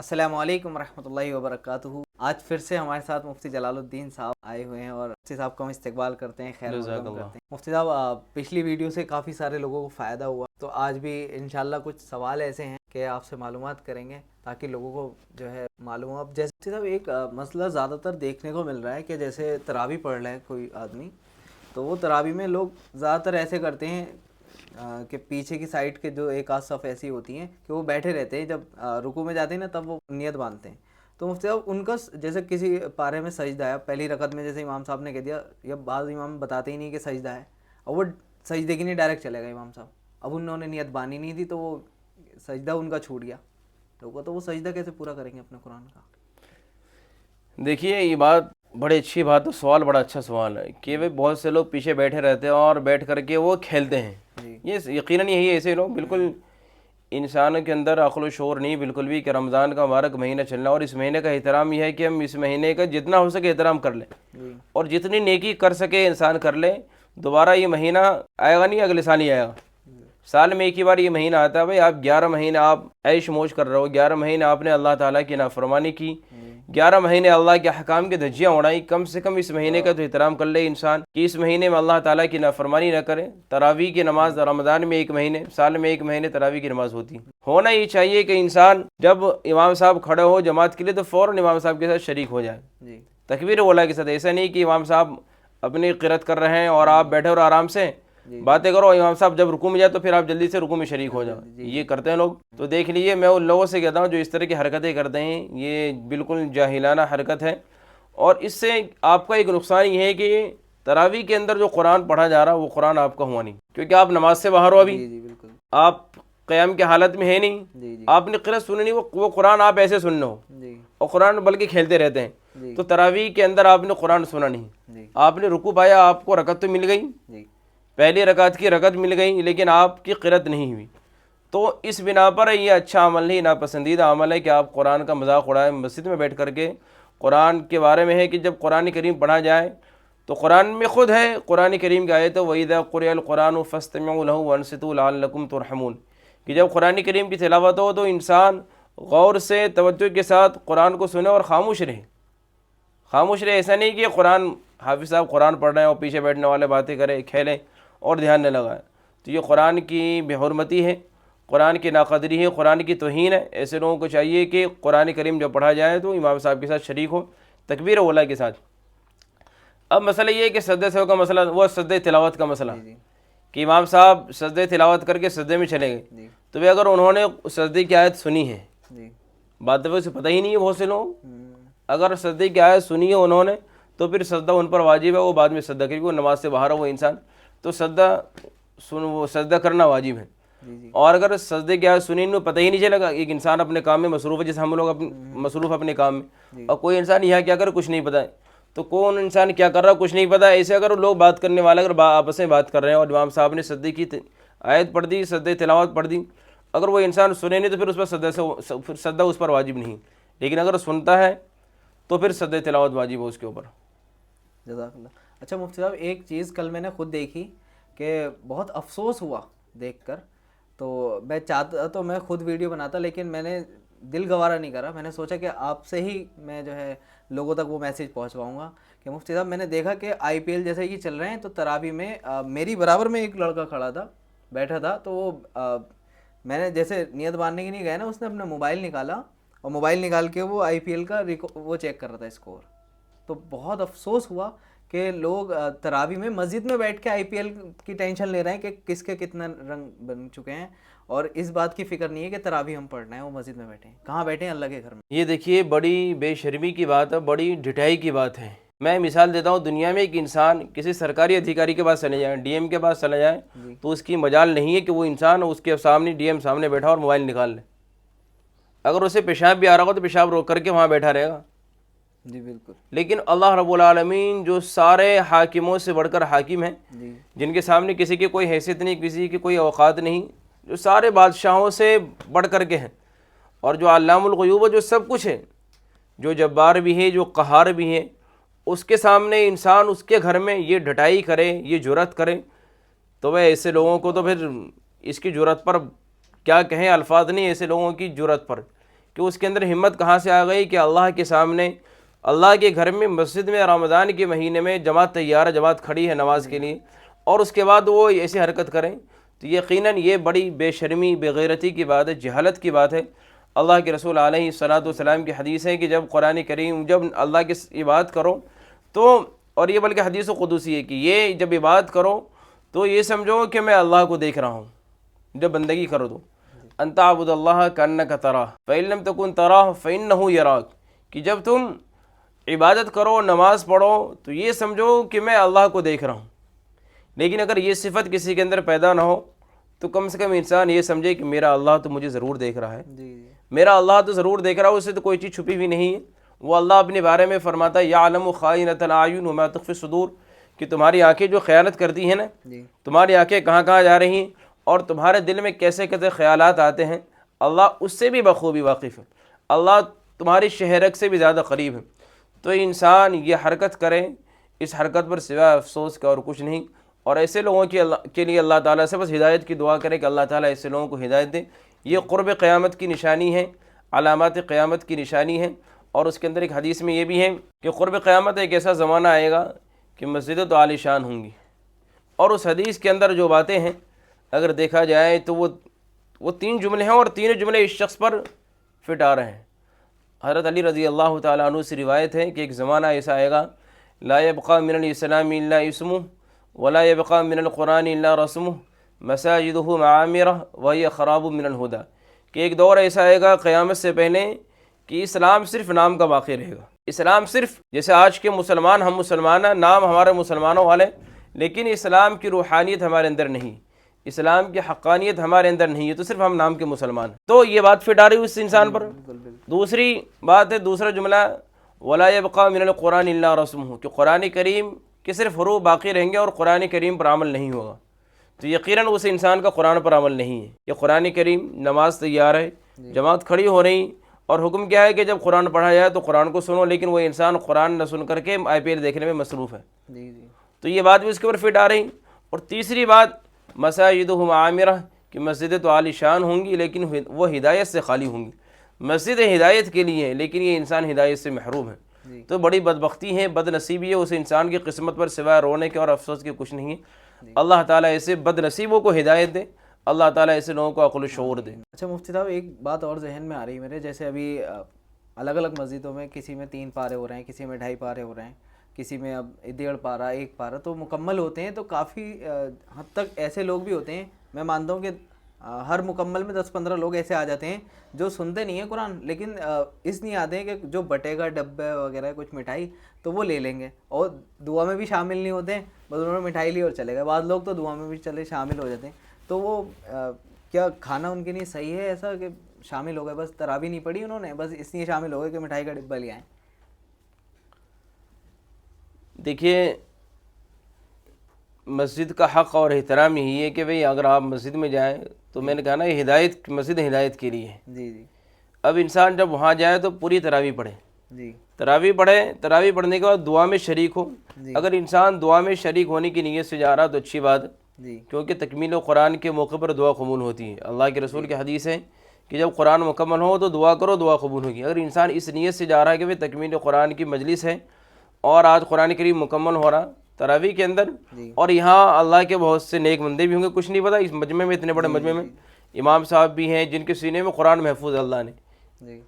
السلام علیکم ورحمۃ اللہ وبرکاتہ۔ آج پھر سے ہمارے ساتھ مفتی جلال الدین صاحب آئے ہوئے ہیں اور مفتی صاحب کا ہم استقبال کرتے ہیں، خیر مقدم کرتے ہیں۔ مفتی صاحب، پچھلی ویڈیو سے کافی سارے لوگوں کو فائدہ ہوا، تو آج بھی انشاءاللہ کچھ سوال ایسے ہیں کہ آپ سے معلومات کریں گے تاکہ لوگوں کو جو ہے معلوم ہو۔ اب جیسے صاحب ایک مسئلہ زیادہ تر دیکھنے کو مل رہا ہے کہ جیسے تراویح پڑھ رہا ہے کوئی آدمی، تو وہ تراویح میں لوگ زیادہ تر ایسے کرتے ہیں کہ پیچھے کی سائڈ کے جو ایک آدھ صف ایسی ہوتی ہیں کہ وہ بیٹھے رہتے ہیں، جب رکوع میں جاتے ہیں نا تب وہ نیت باندھتے ہیں۔ تو مفتی صاحب ان کا جیسے کسی پارے میں سجدہ ہے پہلی رکعت میں، جیسے امام صاحب نے کہہ دیا، یا بعض امام بتاتے ہی نہیں کہ سجدہ ہے، اور وہ سجدے کی نہیں ڈائریکٹ چلے گا امام صاحب، اب انہوں نے نیت باندھی نہیں تھی تو وہ سجدہ ان کا چھوٹ گیا، تو وہ سجدہ کیسے پورا کریں گے اپنے قرآن کا؟ دیکھیے، یہ بات بڑی اچھی بات ہے، سوال بڑا اچھا سوال ہے کہ وہ بہت سے لوگ پیچھے بیٹھے رہتے ہیں اور بیٹھ کر کے وہ کھیلتے ہیں۔ یہ یقیناً یہی ایسے لوگ بالکل انسانوں کے اندر عقل و شعور نہیں بالکل بھی کہ رمضان کا مبارک مہینہ چلنا، اور اس مہینے کا احترام یہ ہے کہ ہم اس مہینے کا جتنا ہو سکے احترام کر لیں، اور جتنی نیکی کر سکے انسان کر لے۔ دوبارہ یہ مہینہ آئے گا نہیں، اگلے سال ہی آئے گا، سال میں ایک ہی بار یہ مہینہ آتا ہے۔ بھائی آپ 11 مہینے آپ عیش موج کر رہے ہو، 11 مہینے آپ نے اللہ تعالیٰ کی نافرمانی کی، 11 مہینے اللہ کے حکام کی دھجیاں اڑائی، کم سے کم اس مہینے کا تو احترام کر لے انسان کہ اس مہینے میں اللہ تعالیٰ کی نافرمانی نہ کرے۔ تراویح کی نماز رمضان میں ایک مہینے، سال میں ایک مہینے تراویح کی نماز ہوتی ہے۔ ہونا یہ چاہیے کہ انسان جب امام صاحب کھڑے ہو جماعت کے لیے تو فوراً امام صاحب کے ساتھ شریک ہو جائے، تکبیر اولیٰ کے ساتھ۔ ایسا نہیں کہ امام صاحب اپنی قرات کر رہے ہیں اور آپ بیٹھے اور آرام سے باتیں کرو، امام صاحب جب رکوع میں جائے تو پھر آپ جلدی سے رکوع میں شریک ہو جاؤ، یہ کرتے ہیں لوگ۔ تو دیکھ لیجیے، میں ان لوگوں سے کہتا ہوں جو اس طرح کی حرکتیں کرتے ہیں، یہ بالکل جاہلانہ حرکت ہے، اور اس سے آپ کا ایک نقصان یہ ہے کہ تراویح کے اندر جو قرآن پڑھا جا رہا وہ قرآن آپ کا ہوا نہیں، کیونکہ آپ نماز سے باہر ہو، ابھی آپ قیام کی حالت میں ہے نہیں، آپ نے قرات سنی نہیں، وہ قرآن آپ ایسے سننے ہو، اور قرآن بلکہ کھیلتے رہتے ہیں۔ تو تراویح کے اندر آپ نے قرآن سنا نہیں، آپ نے رکوع پایا، آپ کو رکعت تو مل گئی، پہلی رکعت کی رکعت مل گئی، لیکن آپ کی قرات نہیں ہوئی۔ تو اس بنا پر یہ اچھا عمل نہیں، ناپسندیدہ عمل ہے کہ آپ قرآن کا مذاق اڑائیں مسجد میں بیٹھ کر کے۔ قرآن کے بارے میں ہے کہ جب قرآن کریم پڑھا جائے تو قرآن میں خود ہے، قرآن کریم کی آیت ہے وَإِذَا قُرِئَ الْقُرْآنُ فَاسْتَمِعُوا لَهُ وَأَنصِتُوا لَعَلَّكُمْ تُرْحَمُونَ، کہ جب قرآن کریم کی تلاوت ہو تو انسان غور سے توجہ کے ساتھ قرآن کو سنے اور خاموش رہے، خاموش رہے۔ ایسا نہیں کہ قرآن حافظ صاحب قرآن پڑھ رہے ہیں اور پیچھے بیٹھنے والے باتیں کریں، کھیلیں اور دھیان نہ لگائیں، تو یہ قرآن کی بے حرمتی ہے، قرآن کی ناقدری ہے، قرآن کی توہین ہے۔ ایسے لوگوں کو چاہیے کہ قرآن کریم جب پڑھا جائے تو امام صاحب کے ساتھ شریک ہو، تکبیر اولیٰ کے ساتھ۔ اب مسئلہ یہ ہے کہ سجدے سے کا مسئلہ، وہ سجدے تلاوت کا مسئلہ، کہ امام صاحب سجدے تلاوت کر کے سجدے میں چلے گئے، تو وہ اگر انہوں نے سجدے کی آیت سنی ہے، بات تو اسے پتہ ہی نہیں ہے بہت سے لوگ، اگر سجدے کی آیت سنی ہے انہوں نے تو پھر سجدہ ان پر واجب ہے، وہ بعد میں سجدہ کرے، وہ نماز سے باہر ہو وہ انسان، تو سجدہ کرنا واجب ہے۔ اور اگر سجدے کی آیت سنی پتہ ہی نہیں چلے گا، ایک انسان اپنے کام میں مصروف ہے، جیسے ہم لوگ مصروف اپنے کام میں، اور کوئی انسان یہاں کیا کرے کچھ نہیں پتہ ہے، تو کون انسان کیا کر رہا کچھ نہیں پتہ ہے۔ ایسے اگر لوگ بات کرنے والے اگر آپس میں بات کر رہے ہیں اور امام صاحب نے سجدے کی آیت پڑھ دی، سجدے تلاوت پڑھ دی، اگر وہ انسان سنے نہیں تو پھر اس پر سجدہ اس پر واجب نہیں، لیکن اگر سنتا ہے تو پھر سجدہ تلاوت واجب ہے اس کے اوپر۔ جزاک اللہ۔ اچھا مفتی صاحب، ایک چیز کل میں نے خود دیکھی کہ بہت افسوس ہوا دیکھ کر، تو میں چاہتا تو میں خود ویڈیو بناتا، لیکن میں نے دل گوارا نہیں کرا، میں نے سوچا کہ آپ سے ہی میں جو ہے لوگوں تک وہ میسیج پہنچواؤں گا کہ مفتی صاحب میں نے دیکھا کہ آئی پی ایل جیسے کہ چل رہے ہیں تو تراویح میں میری برابر میں ایک لڑکا کھڑا تھا، بیٹھا تھا، تو وہ میں نے جیسے نیت باندھنے کی نہیں گئے نا، اس نے اپنا موبائل نکالا اور موبائل نکال کے وہ آئی پی ایل کا وہ چیک کر رہا تھا اسکور۔ تو بہت افسوس ہوا کہ لوگ تراویح میں مسجد میں بیٹھ کے آئی پی ایل کی ٹینشن لے رہے ہیں کہ کس کے کتنا رنگ بن چکے ہیں، اور اس بات کی فکر نہیں ہے کہ تراویح ہم پڑھ رہے ہیں، وہ مسجد میں بیٹھے ہیں، کہاں بیٹھے ہیں؟ اللہ کے گھر میں۔ یہ دیکھیے بڑی بے شرمی کی بات ہے، بڑی ڈٹائی کی بات ہے۔ میں مثال دیتا ہوں، دنیا میں ایک انسان کسی سرکاری ادھیکاری کے پاس چلے جائیں، ڈی ایم کے پاس چلا جائے، تو اس کی مجال نہیں ہے کہ وہ انسان اس کے سامنے ڈی ایم سامنے بیٹھا اور موبائل نکال لے۔ اگر اسے پیشاب بھی آ رہا ہوگا تو پیشاب روک کر کے وہاں بیٹھا رہے گا۔ جی بالکل۔ لیکن اللہ رب العالمین جو سارے حاکموں سے بڑھ کر حاکم ہیں، جن کے سامنے کسی کی کوئی حیثیت نہیں، کسی کی کوئی اوقات نہیں، جو سارے بادشاہوں سے بڑھ کر کے ہیں، اور جو علام الغیوب، جو سب کچھ ہے، جو جبار بھی ہے، جو قہار بھی ہے، اس کے سامنے انسان اس کے گھر میں یہ ڈٹائی کرے، یہ جرأت کرے، تو وہ ایسے لوگوں کو تو پھر اس کی جرأت پر کیا کہیں، الفاظ نہیں ایسے لوگوں کی جرأت پر کہ اس کے اندر ہمت کہاں سے آ گئی کہ اللہ کے سامنے اللہ کے گھر میں مسجد میں رمضان کے مہینے میں جماعت تیار ہے، جماعت کھڑی ہے نماز کے لیے، اور اس کے بعد وہ ایسی حرکت کریں تو یقیناً یہ بڑی بے شرمی بے غیرتی کی بات ہے، جہالت کی بات ہے۔ اللہ کے رسول علیہ الصلاۃ والسلام کی حدیث ہے کہ جب قرآن کریم جب اللہ کی عبادت کرو تو، اور یہ بلکہ حدیث قدسی ہے کہ یہ جب عبادت کرو تو یہ سمجھو کہ میں اللہ کو دیکھ رہا ہوں۔ جب بندگی کرو تو ان تعبد اللہ کانک تراہ فإن لم تکن تراہ فإنہ یراک، کہ جب تم عبادت کرو نماز پڑھو تو یہ سمجھو کہ میں اللہ کو دیکھ رہا ہوں۔ لیکن اگر یہ صفت کسی کے اندر پیدا نہ ہو تو کم سے کم انسان یہ سمجھے کہ میرا اللہ تو مجھے ضرور دیکھ رہا ہے، میرا اللہ تو ضرور دیکھ رہا ہے، اس سے تو کوئی چیز چھپی ہوئی نہیں ہے۔ وہ اللہ اپنے بارے میں فرماتا ہے یعلم خائنۃ الاعین وما تخفی الصدور، کہ تمہاری آنکھیں جو خیانت کرتی ہیں نا، تمہاری آنکھیں کہاں کہاں جا رہی ہیں اور تمہارے دل میں کیسے کیسے خیالات آتے ہیں، اللہ اس سے بھی بخوبی واقف ہے، اللہ تمہاری شہرک سے بھی زیادہ قریب ہے۔ تو انسان یہ حرکت کرے، اس حرکت پر سوائے افسوس کا اور کچھ نہیں، اور ایسے لوگوں کے لیے اللہ تعالیٰ سے بس ہدایت کی دعا کرے کہ اللہ تعالیٰ ایسے لوگوں کو ہدایت دے۔ یہ قرب قیامت کی نشانی ہے، علامات قیامت کی نشانی ہے۔ اور اس کے اندر ایک حدیث میں یہ بھی ہے کہ قرب قیامت ایک ایسا زمانہ آئے گا کہ مسجدیں تو عالی شان ہوں گی، اور اس حدیث کے اندر جو باتیں ہیں اگر دیکھا جائے تو وہ 3 جملے ہیں، اور 3 جملے اس شخص پر فٹ آ رہے ہیں۔ حضرت علی رضی اللہ تعالیٰ عنہ سے روایت ہے کہ ایک زمانہ ایسا آئے گا لا یبقى من الاسلام الا اسمه ولا يبقى من القرآن الا رسمه مساجده معامرہ وهي خراب من الهدى، کہ ایک دور ایسا آئے گا قیامت سے پہلے کہ اسلام صرف نام کا باقی رہے گا۔ اسلام صرف جیسے آج کے مسلمان، ہم مسلمان ہیں، نام ہمارے مسلمانوں والے، لیکن اسلام کی روحانیت ہمارے اندر نہیں، اسلام کی حقانیت ہمارے اندر نہیں ہے، تو صرف ہم نام کے مسلمان ہیں۔ تو یہ بات فٹ آ رہی اس انسان پر۔ دوسری بات ہے، دوسرا جملہ ولا يبقى من القرآن الا رسمه، کہ قرآن کریم کے صرف حروف باقی رہیں گے اور قرآن کریم پر عمل نہیں ہوگا، تو یقیناً اس انسان کا قرآن پر عمل نہیں ہے۔ یہ قرآن کریم نماز تیار ہے، جماعت کھڑی ہو رہی، اور حکم کیا ہے کہ جب قرآن پڑھا جائے تو قرآن کو سنو، لیکن وہ انسان قرآن نہ سن کر کے IPL دیکھنے میں مصروف ہے۔ تو یہ بات بھی اس کے اوپر فٹ آ رہی۔ اور تیسری بات مساجدہم عامرہ، کہ مسجدیں تو عالی شان ہوں گی لیکن وہ ہدایت سے خالی ہوں گی۔ مسجد ہدایت کے لیے ہے لیکن یہ انسان ہدایت سے محروم ہے، تو بڑی بدبختی ہے، بد نصیبی ہے اس انسان کی قسمت پر، سوائے رونے کے اور افسوس کے کچھ نہیں ہے۔ اللہ تعالیٰ ایسے بد نصیبوں کو ہدایت دے، اللہ تعالیٰ ایسے لوگوں کو عقل و شعور دے۔ اچھا مفتی صاحب، ایک بات اور ذہن میں آ رہی ہے میرے، جیسے ابھی الگ الگ مسجدوں میں کسی میں 3 پارے ہو رہے ہیں، کسی میں 2.5 پارے ہو رہے ہیں، کسی میں اب 1.5 پارا 1 پارا تو مکمل ہوتے ہیں، تو کافی حد تک ایسے لوگ بھی ہوتے ہیں، میں مانتا ہوں کہ ہر مکمل میں 10-15 لوگ ایسے آ جاتے ہیں جو سنتے نہیں ہیں قرآن، لیکن اس نہیں آتے ہیں کہ جو بٹے گا ڈبے وغیرہ کچھ مٹھائی تو وہ لے لیں گے، اور دعا میں بھی شامل نہیں ہوتے ہیں، بس انہوں نے مٹھائی لی اور چلے گئے۔ بعض لوگ تو دعا میں بھی چلے شامل ہو جاتے ہیں، تو وہ کیا کھانا ان کے لیے صحیح ہے ایسا کہ شامل ہو گئے، بس تراویح نہیں پڑھی انہوں نے، بس اس لیے شامل ہو گئے کہ مٹھائی کا ڈبہ لے آئیں؟ دیکھیے، مسجد کا حق اور احترام یہی ہے کہ بھئی اگر آپ مسجد میں جائیں تو میں نے کہا نا یہ ہدایت، مسجد ہدایت کے لیے ہے۔ جی جی۔ اب انسان جب وہاں جائے تو پوری تراویح پڑھے، جی تراویح پڑھے، تراویح پڑھنے کے بعد دعا میں شریک ہو۔ اگر انسان دعا میں شریک ہونے کی نیت سے جا رہا تو اچھی بات ہے، کیونکہ تکمیل قرآن کے موقع پر دعا قبول ہوتی ہے۔ اللہ کے رسول کی حدیث ہے کہ جب قرآن مکمل ہو تو دعا کرو، دعا قبول ہوگی۔ اگر انسان اس نیت سے جا رہا ہے کہ بھئی تکمیل قرآن کی مجلس ہے اور آج قرآن کریم مکمل ہو رہا تراویح کے اندر، اور یہاں اللہ کے بہت سے نیک بندے بھی ہوں گے، کچھ نہیں پتہ اس مجمع میں، اتنے بڑے مجمع میں امام صاحب بھی ہیں جن کے سینے میں قرآن محفوظ اللہ نے،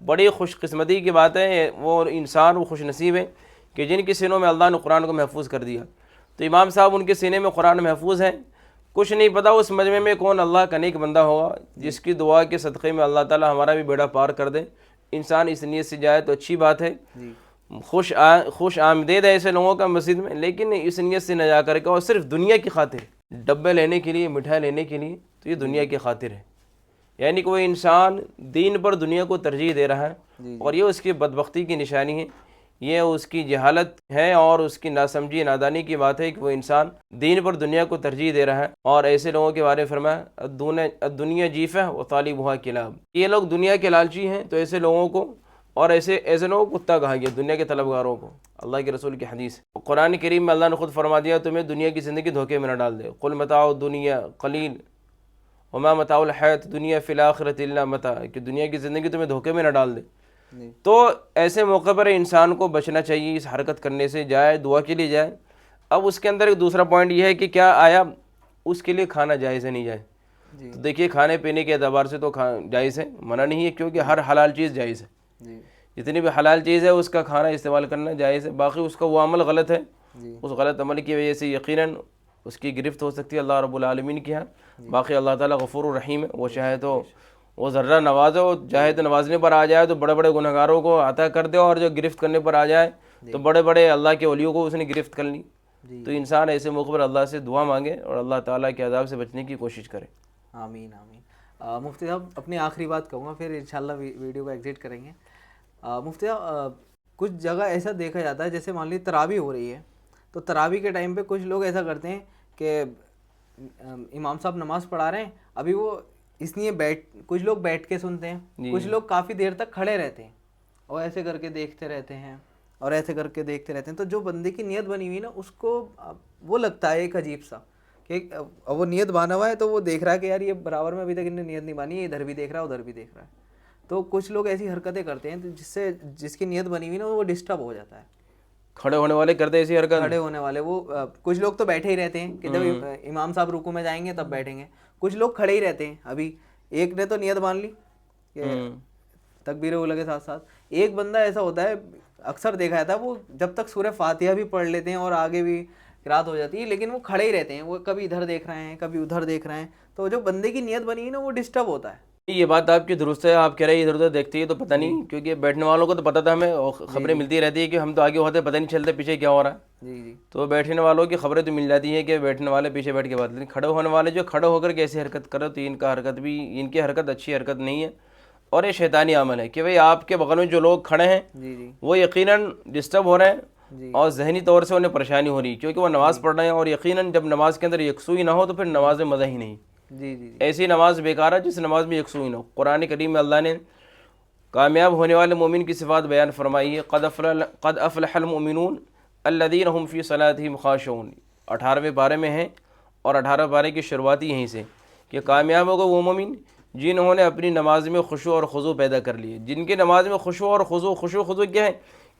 بڑی خوش قسمتی کی بات ہے، وہ انسان وہ خوش نصیب ہے کہ جن کے سینوں میں اللہ نے قرآن کو محفوظ کر دیا۔ تو امام صاحب ان کے سینے میں قرآن محفوظ ہے، کچھ نہیں پتہ اس مجمع میں کون اللہ کا نیک بندہ ہوگا جس کی دعا کے صدقے میں اللہ تعالی ہمارا بھی بیڑا پار کر دے۔ انسان اس نیت سے جائے تو اچھی بات ہے، خوش آمدید ہے ایسے لوگوں کا مسجد میں، لیکن اس نیت سے نہ جا کر کے اور صرف دنیا کی خاطر، ڈبے لینے کے لیے، مٹھائی لینے کے لیے، تو یہ دنیا کی خاطر ہے، یعنی کہ وہ انسان دین پر دنیا کو ترجیح دے رہا ہے، اور یہ اس کی بدبختی کی نشانی ہے، یہ اس کی جہالت ہے اور اس کی ناسمجھی نادانی کی بات ہے کہ وہ انسان دین پر دنیا کو ترجیح دے رہا ہے۔ اور ایسے لوگوں کے بارے میں فرمایا دنیا جیفہ و طالبها کلاب، یہ لوگ دنیا کے لالچی ہیں، تو ایسے لوگوں کو اور ایسے لوگوں کو کتا کہا گیا، دنیا کے طلبگاروں کو۔ اللہ کے رسول کی حدیث ہے، قرآن کریم میں اللہ نے خود فرما دیا تمہیں دنیا کی زندگی دھوکے میں نہ ڈال دے، قل متاع الدنیا قلیل وما متاع الحیات دنیا فی الآخرۃ الا متاع، کہ دنیا کی زندگی تمہیں دھوکے میں نہ ڈال دے. تو ایسے موقع پر انسان کو بچنا چاہیے اس حرکت کرنے سے. جائے دعا کے لیے جائے. اب اس کے اندر ایک دوسرا پوائنٹ یہ ہے کہ کیا آیا اس کے لیے کھانا جائز ہے نہیں جائز. تو دیکھیے کھانے پینے کے اعتبار سے تو جائز ہے، منع نہیں ہے، کیونکہ ہر حلال چیز جائز ہے. جتنی بھی حلال چیز ہے اس کا کھانا استعمال کرنا جائز ہے. باقی اس کا وہ عمل غلط ہے، اس غلط عمل کی وجہ سے یقیناً اس کی گرفت ہو سکتی ہے اللہ رب العالمین کے ہاں. باقی اللہ تعالیٰ غفور الرحیم ہے، وہ چاہے تو وہ ذرہ نوازے، وہ چاہے تو نوازنے پر آ جائے تو بڑے بڑے گنہگاروں کو عطا کر دے، اور جو گرفت کرنے پر آ جائے تو بڑے بڑے اللہ کے ولیوں کو اس نے گرفت کر لی. تو انسان ایسے موقع پر اللہ سے دعا مانگے اور اللہ تعالیٰ کے عذاب سے بچنے کی کوشش کرے. آمین آمین. مفتی صاحب اپنی آخری بات کہوں گا، پھر انشاءاللہ ویڈیو کو ایگزٹ کریں گے. مفتی صاحب کچھ جگہ ایسا دیکھا جاتا ہے، جیسے مان لی تراویح ہو رہی ہے تو تراویح کے ٹائم پہ کچھ لوگ ایسا کرتے ہیں کہ امام صاحب نماز پڑھا رہے ہیں، ابھی وہ اس لیے کچھ لوگ بیٹھ کے سنتے ہیں، کچھ لوگ کافی دیر تک کھڑے رہتے ہیں اور ایسے کر کے دیکھتے رہتے ہیں اور ایسے کر کے دیکھتے رہتے ہیں. تو جو بندے کی نیت بنی ہوئی نا اس کو وہ لگتا ہے ایک عجیب سا کہ وہ نیت بانا ہوا ہے تو وہ دیکھ رہا ہے کہ یار یہ برابر میں ابھی تک انہیں نیت نہیں بانی ہے، ادھر بھی دیکھ رہا ہے ادھر بھی دیکھ رہا ہے. تو کچھ لوگ ایسی حرکتیں کرتے ہیں جس سے جس کی نیت بنی ہوئی نا وہ ڈسٹرب ہو جاتا ہے. کھڑے ہونے والے کرتے ایسی حرکت، کھڑے ہونے والے وہ کچھ لوگ تو بیٹھے ہی رہتے ہیں کہ جب امام صاحب رکوع میں جائیں گے تب بیٹھیں گے. کچھ لوگ کھڑے ہی رہتے ہیں. ابھی ایک نے تو نیت مان لی کہ تکبیر اولیٰ کے ساتھ ساتھ، ایک بندہ ایسا ہوتا ہے اکثر دیکھا جاتا ہے وہ جب تک سورہ فاتحہ بھی پڑھ لیتے ہیں اور آگے بھی قرات ہو جاتی ہے لیکن وہ کھڑے ہی رہتے ہیں، وہ کبھی ادھر دیکھ رہے ہیں کبھی ادھر دیکھ رہے ہیں. تو جو بندے کی نیت بنی ہے نا وہ ڈسٹرب ہوتا ہے. یہ بات آپ کی درست ہے. آپ کہہ رہے ہیں ادھر ادھر دیکھتے ہیں تو پتہ نہیں، کیونکہ بیٹھنے والوں کو تو پتہ تھا، ہمیں خبریں ملتی رہتی ہے کہ ہم تو آگے ہوتے پتہ نہیں چلتے پیچھے کیا ہو رہا ہے. تو بیٹھنے والوں کی خبریں تو مل جاتی ہیں کہ بیٹھنے والے پیچھے بیٹھ کے بات، لیکن کھڑے ہونے والے جو کھڑے ہو کر کے ایسی حرکت کرو تو ان کا حرکت بھی، ان کی حرکت اچھی حرکت نہیں ہے اور یہ شیطانی عمل ہے. کہ بھئی آپ کے بغل میں جو لوگ کھڑے ہیں وہ یقیناً ڈسٹرب ہو رہے ہیں اور ذہنی طور سے انہیں پریشانی ہو رہی ہے کیونکہ وہ نماز پڑھ رہے ہیں، اور یقیناً جب نماز کے اندر یکسوئی نہ ہو تو پھر نماز میں مزہ ہی نہیں. ایسی نماز بیکار ہے جس نماز میں یکسوئی نہ ہو. قرآن کریم میں اللہ نے کامیاب ہونے والے مومن کی صفات بیان فرمائی ہے. قد افلح المؤمنون الذین هم فی صلاتہم خاشعون، 18ویں پارے میں ہے اور 18 پارے کی شروعاتی یہیں سے کہ کامیاب ہوگا وہ مومن جنہوں نے اپنی نماز میں خشوع اور خضوع پیدا کر لیے. جن کی نماز میں خشوع اور خضوع کیا ہے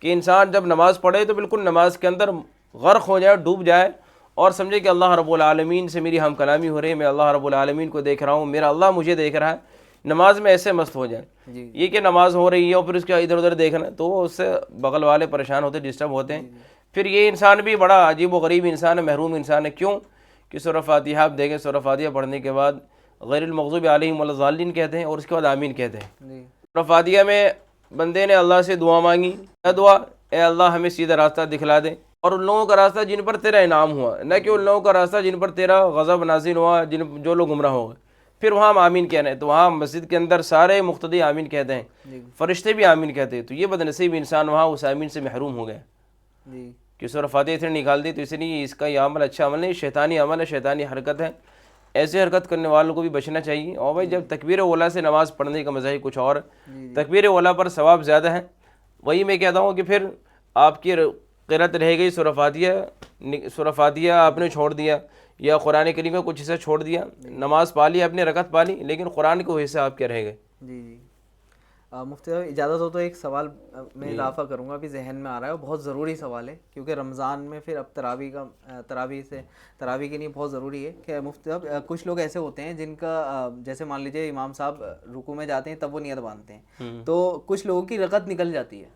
کہ انسان جب نماز پڑھے تو بالکل نماز کے اندر غرق ہو جائے، ڈوب جائے اور سمجھے کہ اللہ رب العالمین سے میری ہم کلامی ہو رہی ہے، میں اللہ رب العالمین کو دیکھ رہا ہوں، میرا اللہ مجھے دیکھ رہا ہے. نماز میں ایسے مست ہو جائے یہ کہ نماز ہو رہی ہے اور پھر اس کا ادھر ادھر دیکھنا، تو اس سے بغل والے پریشان ہوتے، ڈسٹرب ہوتے ہیں. پھر یہ انسان بھی بڑا عجیب و غریب انسان ہے، محروم انسان ہے. کیوں کہ سورہ فاتحہ آپ دیکھیں، سورہ فاتحہ پڑھنے کے بعد غیر المغضوب علیہم ولا الضالین کہتے ہیں اور اس کے بعد آمین کہتے ہیں. سورہ فاتحہ میں بندے نے اللہ سے دعا مانگی، کیا دعا؟ اے اللہ ہمیں سیدھا راستہ دکھلا دے اور ان لوگوں کا راستہ جن پر تیرا انعام ہوا، نہ کہ ان لوگوں کا راستہ جن پر تیرا غضب نازل ہوا، جو لوگ گمراہ ہو گئے. پھر وہاں ہم آمین کہنا ہے تو وہاں مسجد کے اندر سارے مقتدی آمین کہتے ہیں، فرشتے بھی آمین کہتے ہیں. تو یہ بدنصیب انسان وہاں اس آمین سے محروم ہو گیا کہ سورہ فاتحہ سے نکال دی. تو اس لیے اس کا یہ عمل اچھا عمل نہیں، شیطانی عمل ہے، شیطانی حرکت ہے. ایسے حرکت کرنے والوں کو بھی بچنا چاہیے. اور بھائی جب تکبیر اولیٰ سے نماز پڑھنے کا مزہ ہی کچھ اور، تکبیر اولیٰ پر ثواب زیادہ ہے. وہی میں کہتا ہوں کہ پھر آپ کی قرأت رہ گئی سورہ فاتحہ آپ نے چھوڑ دیا یا قرآن کریم کا کچھ حصہ چھوڑ دیا، نماز پا لی، اپنے رکعت پا لی، لیکن قرآن کو حصہ آپ کے رہ گئے. مفتی صاحب اجازت ہو تو ایک سوال میں اضافہ کروں گا، ابھی ذہن میں آ رہا ہے، بہت ضروری سوال ہے کیونکہ رمضان میں پھر اب تراویح کے لیے بہت ضروری ہے کہ مفتی صاحب کچھ لوگ ایسے ہوتے ہیں جن کا جیسے مان لیجیے امام صاحب رکوع میں جاتے ہیں تب وہ نیت باندھتے ہیں، تو کچھ لوگوں کی رکعت نکل جاتی ہے.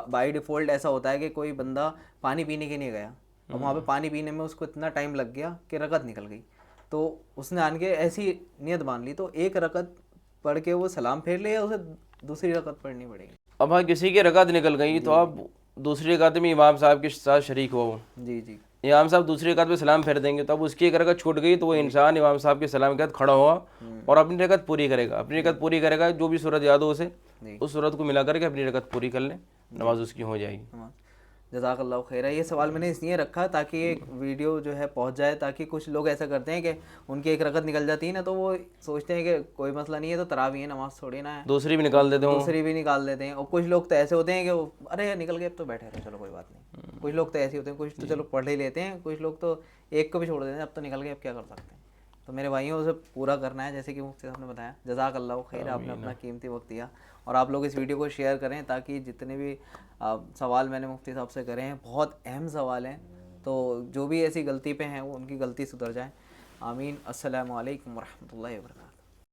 بائی ڈیفالٹ ایسا ہوتا ہے کہ کوئی بندہ پانی پینے کے لیے گیا اور وہاں پہ پانی پینے میں اس کو اتنا ٹائم لگ گیا کہ رکعت نکل گئی، تو اس نے آن کے ایسی نیت باندھ لی تو ایک رکعت پڑھ کے وہ سلام پھیر لے یا اسے دوسری رکعت پڑھنی پڑے گی؟ اب ہاں کسی کی رکعت نکل گئی تو آپ دوسری رکعت میں امام صاحب کے ساتھ شریک ہو. امام صاحب دوسری رکعت پہ سلام پھیر دیں گے تو اب اس کی ایک رکعت چھوٹ گئی تو وہ انسان امام صاحب کے سلام کے بعد کھڑا ہوا اور اپنی رکعت پوری کرے گا. اپنی رکعت پوری کرے گا، جو بھی صورت یاد ہو اسے اس صورت کو ملا کر کے اپنی رکعت پوری کر لیں، نماز اس کی ہو جائے گی. جزاک اللہ خیر. یہ سوال میں نے اس لیے رکھا تاکہ ایک ویڈیو جو ہے پہنچ جائے، تاکہ کچھ لوگ ایسا کرتے ہیں کہ ان کی ایک رکعت نکل جاتی ہے نا تو وہ سوچتے ہیں کہ کوئی مسئلہ نہیں ہے، تو تراویح ہے، نماز تھوڑی نا ہے، دوسری بھی نکال دیتے ہیں. اور کچھ لوگ تو ایسے ہوتے ہیں کہ ارے نکل گئے اب تو بیٹھے رہے، چلو کوئی بات نہیں. کچھ لوگ تو ایسے ہوتے ہیں، کچھ تو چلو پڑھ ہی لیتے ہیں، کچھ لوگ تو ایک کو بھی چھوڑ دیتے ہیں، اب تو نکل گئے اب کیا کر سکتے ہیں. تو میرے بھائیوں اسے پورا کرنا ہے جیسے کہ مفتی صاحب نے بتایا. جزاک اللہ خیر, آپ نے اپنا قیمتی وقت دیا, اور آپ لوگ اس ویڈیو کو شیئر کریں تاکہ جتنے بھی سوال میں نے مفتی صاحب سے کرے ہیں بہت اہم سوال ہیں, تو جو بھی ایسی غلطی پہ ہیں وہ ان کی غلطی سدھر جائیں. آمین. السلام علیکم ورحمۃ اللہ وبرکاتہ.